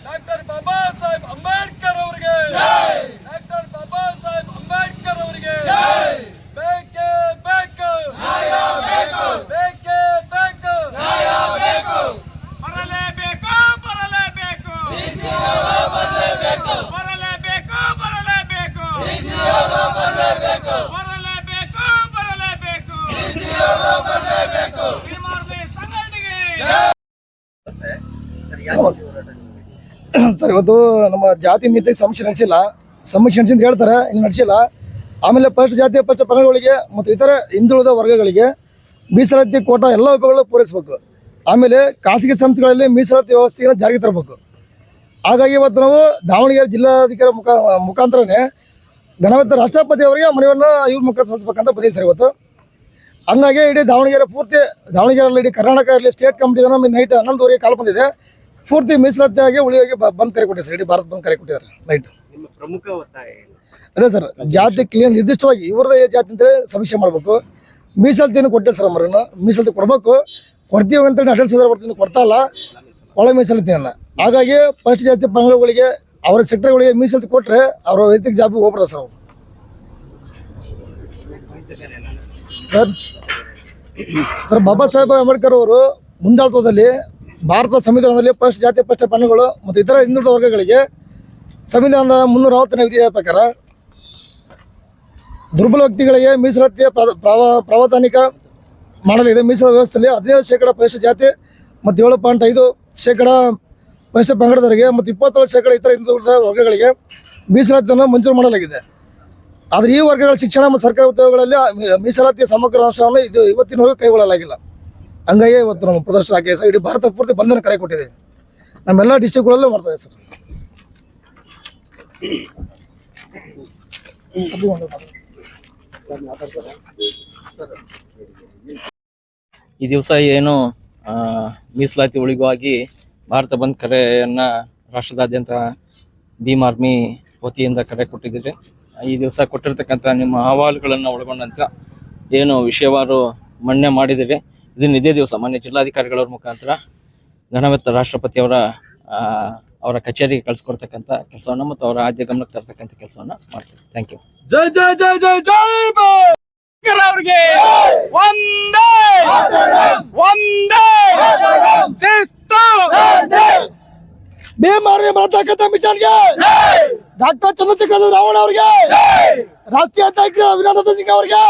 Doctor Baba Saheb Ambedkar ಅವರಿಗೆ doctor Baba Saheb Ambedkar ಅವರಿಗೆ ಬೇಕೇ ಬೇಕು ನ್ಯಾಯ ಬೇಕು ಬೇಕೇ ಬೇಕು ನ್ಯಾಯ ಬೇಕು ಬರಲೇಬೇಕು ಬರಲೇಬೇಕು ಬರಲೇಬೇಕು ಬರಲೇಬೇಕು ಬರಲೇಬೇಕು ಬರಲೇಬೇಕು ಬರಲೇಬೇಕು ಬರಲೇಬೇಕು ಬರಲೇಬೇಕು ಸಂಘಟನೆಗೆ ಸರ್ ಇವತ್ತು ನಮ್ಮ ಜಾತಿ ನೀತಿ ಸಮೀಕ್ಷೆ ನಡೆಸಿಲ್ಲ ಅಂತ ಹೇಳ್ತಾರೆ, ಇನ್ನು ನಡೆಸಿಲ್ಲ. ಆಮೇಲೆ ಫಸ್ಟ್ ಜಾತಿ ಫಸ್ಟ್ ಪಂಗಡಗಳಿಗೆ ಮತ್ತು ಇತರ ಹಿಂದುಳಿದ ವರ್ಗಗಳಿಗೆ ಮೀಸಲಾತಿ ಕೋಟಾ ಎಲ್ಲ ವಿಭಾಗಗಳು ಪೂರೈಸಬೇಕು. ಆಮೇಲೆ ಖಾಸಗಿ ಸಂಸ್ಥೆಗಳಲ್ಲಿ ಮೀಸಲಾತಿ ವ್ಯವಸ್ಥೆಯನ್ನು ಜಾರಿಗೆ ತರಬೇಕು. ಹಾಗಾಗಿ ಇವತ್ತು ನಾವು ದಾವಣಗೆರೆ ಜಿಲ್ಲಾಧಿಕಾರಿ ಮುಖಾಂತರನೇ ಘನವೆತ್ತ ರಾಷ್ಟ್ರಪತಿ ಅವರಿಗೆ ಮನವಿಯನ್ನು ಇವ್ರ ಮುಖಾಂತರ ಸಲ್ಲಿಸಬೇಕಂತ ಬಂದಿದೆ ಸರ್ ಇವತ್ತು. ಹಂಗಾಗಿ ಇಡೀ ದಾವಣಗೆರೆ ಪೂರ್ತಿ ದಾವಣಗೆರೆಯಲ್ಲಿ ಇಡೀ ಕರ್ನಾಟಕ ಇರಲಿ ಸ್ಟೇಟ್ ಕಮಿಟಿ ನಮಗೆ ನೈಟ್ 11:00 ಕಾಲ ಬಂದಿದೆ. ಪೂರ್ತಿ ಮೀಸಲಾತಿಯಾಗಿ ಉಳಿಯೋಗಿ ಬಂದ್ ಕರೆ ಕೊಟ್ಟಿದ್ದಾರೆ ಸರ್. ಇಡೀ ಭಾರತ ಬಂದ್ ಕರೆ ಕೊಟ್ಟಿದ್ದಾರೆ ನೈಟ್. ಪ್ರಮುಖ ಒತ್ತಾಯ ಅದೇ ಸರ್, ಜಾತಿ ಕ್ಲಿಯರ್ ನಿರ್ದಿಷ್ಟವಾಗಿ ಇವ್ರದೇ ಜಾತಿ ಅಂತೇಳಿ ಸಮೀಕ್ಷೆ ಮಾಡಬೇಕು. ಮೀಸಲಾತಿಯನ್ನು ಕೊಟ್ಟೆ ಸರ್, ಅಮ್ಮರನ್ನು ಮೀಸಲಾತಿ ಕೊಡಬೇಕು. ಕೊಡ್ತೀವಿ ಅಂತೇಳಿ 12,000 ಬರ್ತೀನಿ, ಕೊಡ್ತಾ ಇಲ್ಲ ಒಳ ಮೀಸಲಾತಿಯನ್ನು. ಹಾಗಾಗಿ ಫಸ್ಟ್ ಜಾತಿ ಪಂಗಡಗಳಿಗೆ ಅವರ ಸೆಕ್ಟರ್ಗಳಿಗೆ ಮೀಸಲಾತಿ ಕೊಟ್ಟರೆ ಅವರ ವೈಯಕ್ತಿಕ ಜಾಬಿಗೆ ಹೋಗ್ಬಿಡ್ತಾರೆ sir. Sir sir Baba Saheb Ambedkar ಅವರು ಮುಂದಾಳತ್ವದಲ್ಲಿ ಭಾರತ ಸಂವಿಧಾನದಲ್ಲಿ ಫಸ್ಟ್ ಜಾತಿ ಫಸ್ಟ್ ಪಂಗಡಗಳು ಮತ್ತು ಇತರ ಹಿಂದುಳಿದ ವರ್ಗಗಳಿಗೆ ಸಂವಿಧಾನದ 360ನೇ ವಿಧಿಯ ಪ್ರಕಾರ ದುರ್ಬಲ ವ್ಯಕ್ತಿಗಳಿಗೆ ಮೀಸಲಾತಿಯ ಪ್ರಾವಧಾನಿಕ ಮಾಡಲಿದೆ. ಮೀಸಲಾತಿ ವ್ಯವಸ್ಥೆಯಲ್ಲಿ 15% ಫಸ್ಟ್ ಜಾತಿ ಮತ್ತು 7.5% ಫಸ್ಟ್ ಪಂಗಡದವರಿಗೆ ಮತ್ತು 27% ಇತರ ಹಿಂದುಳಿದ ವರ್ಗಗಳಿಗೆ ಮೀಸಲಾತಿಯನ್ನು ಮಂಜೂರು ಮಾಡಲಾಗಿದೆ. ಆದರೆ ಈ ವರ್ಗಗಳ ಶಿಕ್ಷಣ ಮತ್ತು ಸರ್ಕಾರಿ ಉದ್ಯೋಗಗಳಲ್ಲಿ ಮೀಸಲಾತಿಯ ಸಮಗ್ರ ಅಂಶವನ್ನು ಇವತ್ತಿನವರೆಗೂ ಕೈಗೊಳ್ಳಲಾಗಿಲ್ಲ. ಹಂಗಾಗಿ ಇವತ್ತು ನಮ್ಮ ಪ್ರದರ್ಶನ ಹಾಕಿ ಸರ್ ಇಡೀ ಭಾರತ ಪೂರ್ತಿ ಬಂಧನ ಕರೆ ಕೊಟ್ಟಿದ್ದೇವೆ. ನಮ್ಮೆಲ್ಲ ಡಿಸ್ಟ್ರಿಕ್ಟ್ಗಳಲ್ಲೂ ಮಾಡ್ತೇವೆ ಸರ್. ಈ ದಿವಸ ಏನು ಮೀಸಲಾತಿ ಉಳಿಗಾಗಿ ಭಾರತ ಬಂದ್ ಕರೆಯನ್ನ ರಾಷ್ಟ್ರದಾದ್ಯಂತ ಭೀಮ್ ಆರ್ಮಿ ವತಿಯಿಂದ ಕರೆ ಕೊಟ್ಟಿದ್ದೀರಿ. ಈ ದಿವಸ ಕೊಟ್ಟಿರ್ತಕ್ಕಂಥ ನಿಮ್ಮ ಅಹವಾಲುಗಳನ್ನು ಒಳಗೊಂಡಂತ ಏನು ವಿಷಯವಾರು ಮನ್ನಣೆ ಮಾಡಿದಿರಿ. ಇದನ್ನು ಇದೇ ದಿವಸ ಮಾನ್ಯ ಜಿಲ್ಲಾಧಿಕಾರಿಗಳವ್ರ ಮುಖಾಂತರ ಘನವೆತ್ತ ಅವರ ಕಚೇರಿಗೆ ಕಳಿಸ್ಕೊಡ್ತಕ್ಕಂಥ ಕೆಲಸವನ್ನ ಮತ್ತು ಅವರ ಆದ್ಯ ಗಮನಕ್ಕೆ ತರ್ತಕ್ಕಂಥ ಕೆಲಸವನ್ನ ಮಾಡ್ತೀವಿ. Thank you. ಜೈ ಜೈ ಜೈ ಜೈ ಜೈ ಅವರಿಗೆ ಒಂದೇ ಒಂದೇ ಶಿಸ್ತು. ಭೀಮಾರ್ಮಿ ಬರತಕ್ಕಂಥ ಮಿಷನ್ಗೆ ಡಾಕ್ಟರ್ ಚಂದ್ರಶೇಖರ ರಾವಣ ಅವರಿಗೆ, ರಾಷ್ಟ್ರೀಯ ಅಧ್ಯಕ್ಷ ವಿನೋದ ಸಿಂಗ್ ಅವರಿಗೆ